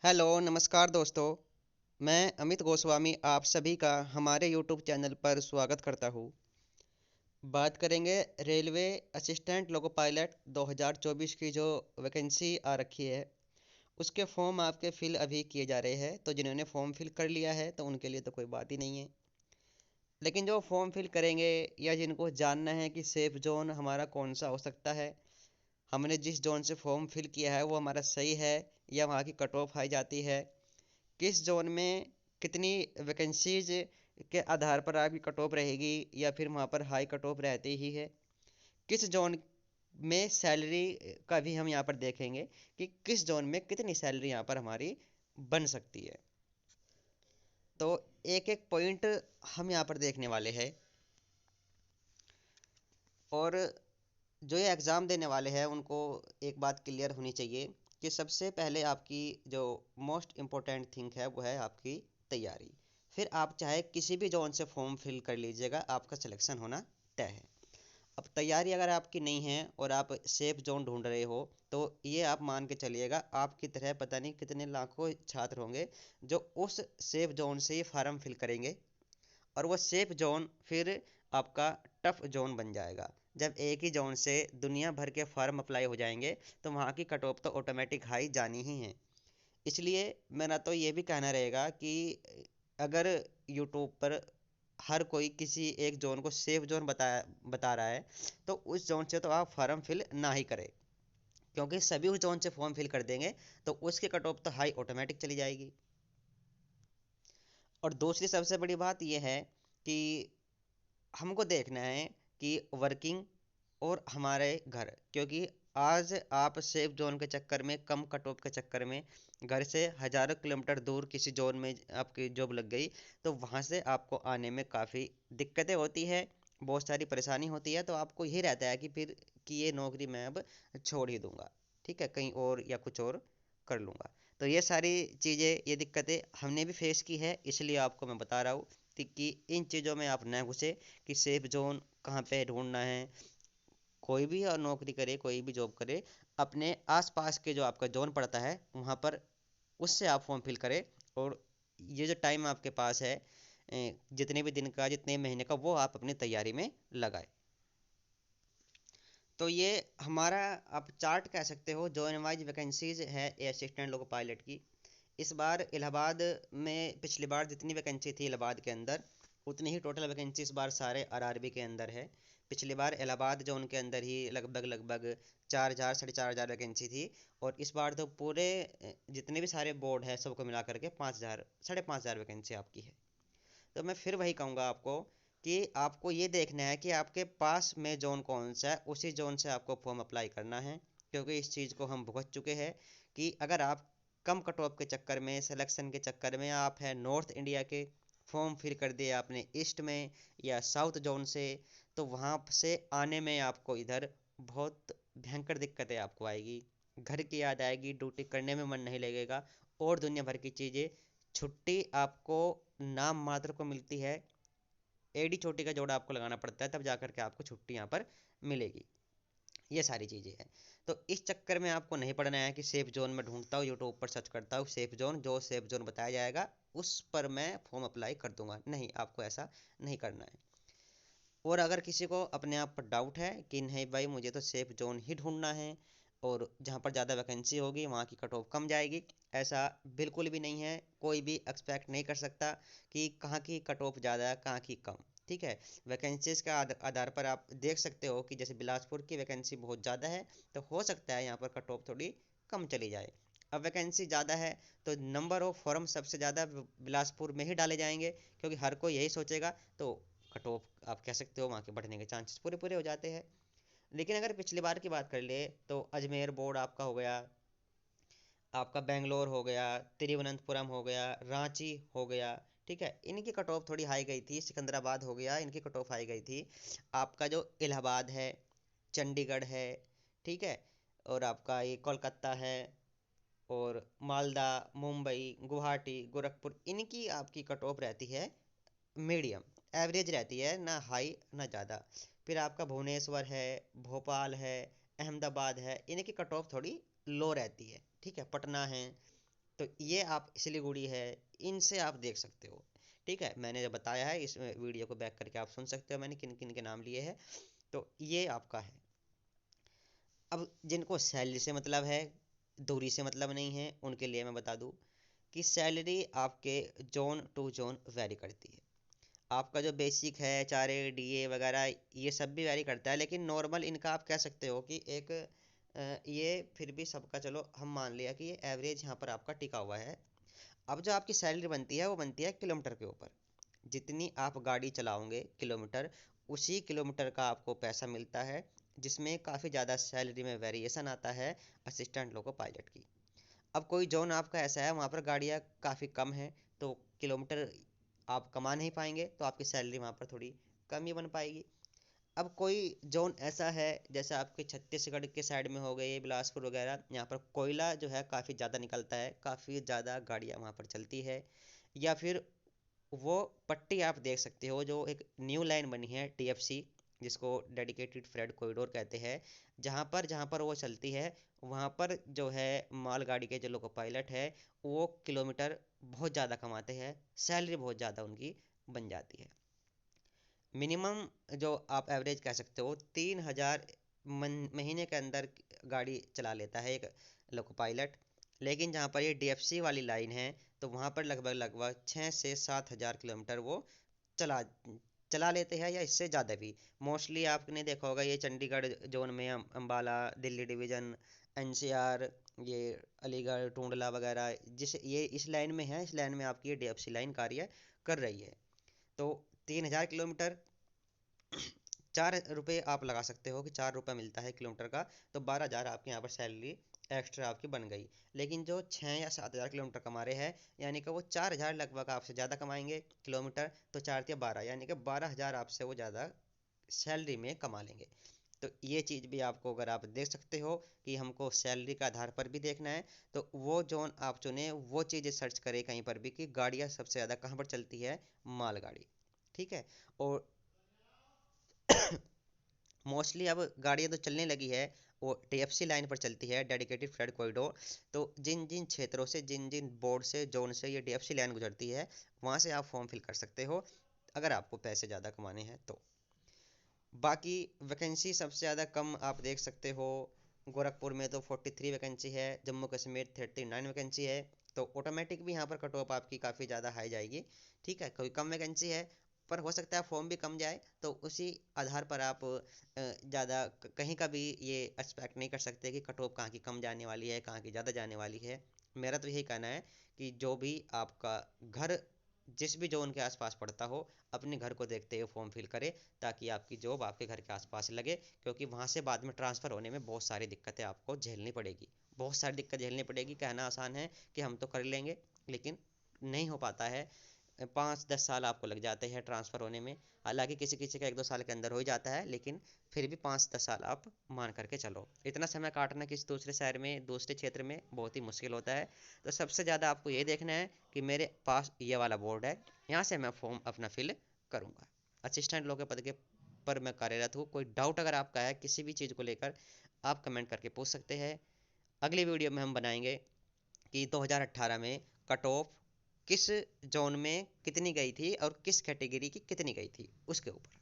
Hello नमस्कार दोस्तों। मैं अमित गोस्वामी आप सभी का हमारे यूट्यूब चैनल पर स्वागत करता हूँ। बात करेंगे रेलवे असिस्टेंट लोको पायलट 2024 की जो वैकेंसी आ रखी है उसके फॉर्म आपके फिल अभी किए जा रहे हैं। तो जिन्होंने फॉर्म फिल कर लिया है तो उनके लिए तो कोई बात ही नहीं है, लेकिन जो फॉर्म फिल करेंगे या जिनको जानना है कि सेफ जोन हमारा कौन सा हो सकता है, हमने जिस जोन से फॉर्म फिल किया है वो हमारा सही है या वहाँ की कट ऑफ हाई जाती है, किस जोन में कितनी वैकेंसीज के आधार पर आपकी कट ऑफ रहेगी या फिर वहाँ पर हाई कट ऑफ रहती ही है, किस जोन में सैलरी का भी हम यहाँ पर देखेंगे कि किस जोन में कितनी सैलरी यहाँ पर हमारी बन सकती है। तो एक एक पॉइंट हम यहाँ पर देखने वाले हैं। और जो ये एग्ज़ाम देने वाले हैं उनको एक बात क्लियर होनी चाहिए कि सबसे पहले आपकी जो मोस्ट इम्पोर्टेंट थिंग है वो है आपकी तैयारी। फिर आप चाहे किसी भी जोन से फॉर्म फिल कर लीजिएगा, आपका सिलेक्शन होना तय है। अब तैयारी अगर आपकी नहीं है और आप सेफ जोन ढूंढ रहे हो तो ये आप मान के चलिएगा आपकी तरह पता नहीं कितने लाखों छात्र होंगे जो उस सेफ जोन से ही फार्म फिल करेंगे और वो सेफ जोन फिर आपका टफ जोन बन जाएगा। जब एक ही जोन से दुनिया भर के फॉर्म अप्लाई हो जाएंगे तो वहाँ की कट ऑफ तो ऑटोमेटिक हाई जानी ही है। इसलिए मेरा तो ये भी कहना रहेगा कि अगर यूट्यूब पर हर कोई किसी एक जोन को सेफ जोन बता रहा है तो उस जोन से तो आप फॉर्म फिल ना ही करें, क्योंकि सभी उस जोन से फॉर्म फिल कर देंगे तो उसकी कट ऑफ तो हाई ऑटोमेटिक चली जाएगी। और दूसरी सबसे बड़ी बात यह है कि हमको देखना है कि वर्किंग और हमारे घर, क्योंकि आज आप सेफ जोन के चक्कर में कम कट ऑफ के चक्कर में घर से हज़ारों किलोमीटर दूर किसी जोन में आपकी जॉब लग गई तो वहाँ से आपको आने में काफ़ी दिक्कतें होती है, बहुत सारी परेशानी होती है। तो आपको यही रहता है कि फिर कि ये नौकरी मैं अब छोड़ ही दूंगा, ठीक है, कहीं और या कुछ और कर लूँगा। तो ये सारी चीज़ें, ये दिक्कतें हमने भी फेस की है, इसलिए आपको मैं बता रहा हूँ कि इन चीज़ों में आप न घुसे कि सेफ जोन कहाँ पे ढूंढना है। कोई भी और नौकरी करे, कोई भी जॉब करे, अपने आसपास के जो आपका जोन पड़ता है वहाँ पर उससे आप फॉर्म फिल करें। और ये जो टाइम आपके पास है, जितने भी दिन का जितने महीने का, वो आप अपनी तैयारी में लगाए। तो ये हमारा आप चार्ट कह सकते हो, जोन वाइज वैकेंसीज है असिस्टेंट लोको पायलट की। इस बार इलाहाबाद में पिछली बार जितनी वैकेंसी थी इलाहाबाद के अंदर उतनी ही टोटल वैकेंसी इस बार सारे आरआरबी के अंदर है। पिछली बार इलाहाबाद जोन के अंदर ही लगभग 4,000 4,500 वैकेंसी थी। और इस बार तो पूरे जितने भी सारे बोर्ड है सबको मिला करके 5,000 5,500 वैकेंसी आपकी है। तो मैं फिर वही कहूँगा आपको कि आपको ये देखना है कि आपके पास में जोन कौन सा है, उसी जोन से आपको फॉर्म अप्लाई करना है। क्योंकि इस चीज़ को हम भुगत चुके हैं कि अगर आप कम कट ऑफ के चक्कर में, सिलेक्शन के चक्कर में आप है नॉर्थ इंडिया के, फॉर्म फिल कर दिए आपने ईस्ट में या साउथ जोन से, तो वहाँ से आने में आपको इधर बहुत भयंकर दिक्कतें आपको आएगी। घर की याद आएगी, ड्यूटी करने में मन नहीं लगेगा और दुनिया भर की चीज़ें। छुट्टी आपको नाम मात्र को मिलती है, एडी चोटी का जोड़ा आपको लगाना पड़ता है तब जा कर के आपको छुट्टी यहाँ पर मिलेगी। ये सारी चीज़ें हैं। तो इस चक्कर में आपको नहीं पड़ना है कि सेफ जोन में ढूंढता हूँ, यूट्यूब पर सर्च करता हूँ सेफ जोन, जो सेफ जोन बताया जाएगा उस पर मैं फॉर्म अप्लाई कर दूंगा। नहीं, आपको ऐसा नहीं करना है। और अगर किसी को अपने आप पर डाउट है कि नहीं भाई मुझे तो सेफ जोन ही ढूंढना है और जहाँ पर ज़्यादा वैकेंसी होगी वहाँ की कट ऑफ कम जाएगी, ऐसा बिल्कुल भी नहीं है। कोई भी एक्सपेक्ट नहीं कर सकता कि कहाँ की कट ऑफ ज़्यादा है कहाँ की कम। ठीक है, वैकेंसीज का आधार पर आप देख सकते हो कि जैसे बिलासपुर की वैकेंसी बहुत ज़्यादा है तो हो सकता है यहाँ पर कट ऑफ थोड़ी कम चली जाए। अब वैकेंसी ज़्यादा है तो नंबर ऑफ फॉर्म सबसे ज़्यादा बिलासपुर में ही डाले जाएंगे, क्योंकि हर कोई यही सोचेगा। तो कट ऑफ आप कह सकते हो वहाँ के बढ़ने के चांसेस पूरे पूरे हो जाते हैं। लेकिन अगर पिछली बार की बात कर ले तो अजमेर बोर्ड आपका हो गया, आपका बेंगलोर हो गया, तिरुवनंतपुरम हो गया, रांची हो गया, ठीक है, इनकी कट ऑफ थोड़ी हाई गई थी। सिकंदराबाद हो गया, इनकी कट ऑफ हाई गई थी। आपका जो इलाहाबाद है, चंडीगढ़ है, ठीक है, और आपका ये कोलकाता है, और मालदा, मुंबई, गुवाहाटी, गोरखपुर, इनकी आपकी कट ऑफ रहती है मीडियम, एवरेज रहती है, ना हाई ना ज़्यादा। फिर आपका भुवनेश्वर है, भोपाल है, अहमदाबाद है, इनकी कट ऑफ थोड़ी लो रहती है। ठीक है, पटना है, तो ये आप सिलीगुड़ी है, इनसे आप देख सकते हो। ठीक है, मैंने जो बताया है इस वीडियो को बैक करके आप सुन सकते हो मैंने किन किन के नाम लिए हैं। तो ये आपका है। अब जिनको सैलरी से मतलब है, दूरी से मतलब नहीं है, उनके लिए मैं बता दूं कि सैलरी आपके जोन टू जोन वेरी करती है। आपका जो बेसिक है, चारे डीए वगैरह, ये सब भी वेरी करता है, लेकिन नॉर्मल इनका आप कह सकते हो कि एक ये फिर भी सबका, चलो हम मान लिया कि ये एवरेज यहाँ पर आपका टिका हुआ है। अब जो आपकी सैलरी बनती है वो बनती है किलोमीटर के ऊपर। जितनी आप गाड़ी चलाओगे किलोमीटर, उसी किलोमीटर का आपको पैसा मिलता है, जिसमें काफ़ी ज़्यादा सैलरी में वेरिएशन आता है असिस्टेंट लोको पायलट की। अब कोई जोन आपका ऐसा है वहाँ पर गाड़ियाँ काफ़ी कम हैं, तो किलोमीटर आप कमा नहीं पाएंगे, तो आपकी सैलरी वहाँ पर थोड़ी कम ही बन पाएगी। अब कोई जोन ऐसा है जैसे आपके छत्तीसगढ़ के साइड में हो गए, बिलासपुर वगैरह, यहाँ पर कोयला जो है काफ़ी ज़्यादा निकलता है, काफ़ी ज़्यादा गाड़ियाँ वहाँ पर चलती है। या फिर वो पट्टी आप देख सकते हो जो एक न्यू लाइन बनी है टीएफसी, जिसको डेडिकेटेड फ्रेट कॉरिडोर कहते हैं। जहाँ पर वो चलती है, वहाँ पर जो है मालगाड़ी के जो लोको पायलट है, वो किलोमीटर बहुत ज़्यादा कमाते हैं, सैलरी बहुत ज़्यादा उनकी बन जाती है। मिनिमम जो आप एवरेज कह सकते हो 3,000 महीने के अंदर गाड़ी चला लेता है एक लोको पायलट। लेकिन जहाँ पर ये डीएफसी वाली लाइन है, तो वहाँ पर लगभग लगभग 6 से 7 हज़ार किलोमीटर वो चला चला लेते हैं, या इससे ज़्यादा भी। मोस्टली आपने देखा होगा ये चंडीगढ़ जोन में अम्बाला, दिल्ली डिवीज़न, एनसीआर, ये अलीगढ़, टूंडला वगैरह, जिस ये इस लाइन में है, इस लाइन में आपकी ये डीएफसी लाइन कार्य कर रही है। तो 3,000 किलोमीटर, 4 रुपये आप लगा सकते हो कि 4 रुपये मिलता है किलोमीटर का, तो 12,000 आपके यहाँ पर सैलरी एक्स्ट्रा आपकी बन गई। लेकिन जो 6 या 7 हज़ार किलोमीटर कमा रहे हैं, यानी कि वो 4,000 लगभग आपसे ज़्यादा कमाएंगे किलोमीटर, तो 4 या 12, यानी कि 12,000 आपसे वो ज़्यादा सैलरी में कमा लेंगे। तो ये चीज़ भी आपको, अगर आप देख सकते हो कि हमको सैलरी के आधार पर भी देखना है, तो वो जोन आप चुने, वो चीज़ें सर्च करें कहीं पर भी कि गाड़ियाँ सबसे ज़्यादा कहाँ पर चलती है, मालगाड़ी। ठीक है। और मोस्टली अब गाड़ियाँ तो चलने लगी है, वो टीएफसी लाइन पर चलती है, डेडिकेटेड फ्रेट कॉरिडोर। तो जिन जिन क्षेत्रों से, जिन जिन बोर्ड से, जोन से ये डीएफसी लाइन गुजरती है, वहाँ से आप फॉर्म फिल कर सकते हो, अगर आपको पैसे ज़्यादा कमाने हैं तो। बाकी वैकेंसी सबसे ज़्यादा कम आप देख सकते हो, गोरखपुर में तो 43 वैकेंसी है, जम्मू कश्मीर 39 वैकेंसी है। तो ऑटोमेटिक भी यहाँ पर कट ऑफ आपकी काफ़ी ज़्यादा हाई जाएगी। ठीक है, कोई कम वैकेंसी है, पर हो सकता है फॉर्म भी कम जाए, तो उसी आधार पर आप ज़्यादा कहीं का भी ये एक्सपेक्ट नहीं कर सकते कि कट ऑफ कहाँ की कम जाने वाली है, कहाँ की ज़्यादा जाने वाली है। मेरा तो यही कहना है कि जो भी आपका घर जिस भी जोन के आसपास पड़ता हो, अपने घर को देखते हुए फॉर्म फिल करें, ताकि आपकी जॉब आपके घर के आसपास लगे। क्योंकि वहाँ से बाद में ट्रांसफ़र होने में बहुत सारी दिक्कतें आपको झेलनी पड़ेगी, बहुत सारी दिक्कत झेलनी पड़ेगी। कहना आसान है कि हम तो कर लेंगे, लेकिन नहीं हो पाता है। 5-10 साल आपको लग जाते हैं ट्रांसफ़र होने में। हालांकि किसी किसी का 1-2 साल के अंदर हो ही जाता है, लेकिन फिर भी 5-10 साल आप मान करके चलो। इतना समय काटना किसी दूसरे शहर में, दूसरे क्षेत्र में बहुत ही मुश्किल होता है। तो सबसे ज़्यादा आपको ये देखना है कि मेरे पास ये वाला बोर्ड है, यहाँ से मैं फॉर्म अपना फिल करूँगा। असिस्टेंट लोग के पद के पर मैं कार्यरत हूँ। कोई डाउट अगर आपका है किसी भी चीज़ को लेकर, आप कमेंट करके पूछ सकते हैं। अगली वीडियो में हम बनाएंगे कि 2018 में कट ऑफ किस जोन में कितनी गई थी और किस कैटेगरी की कितनी गई थी, उसके ऊपर।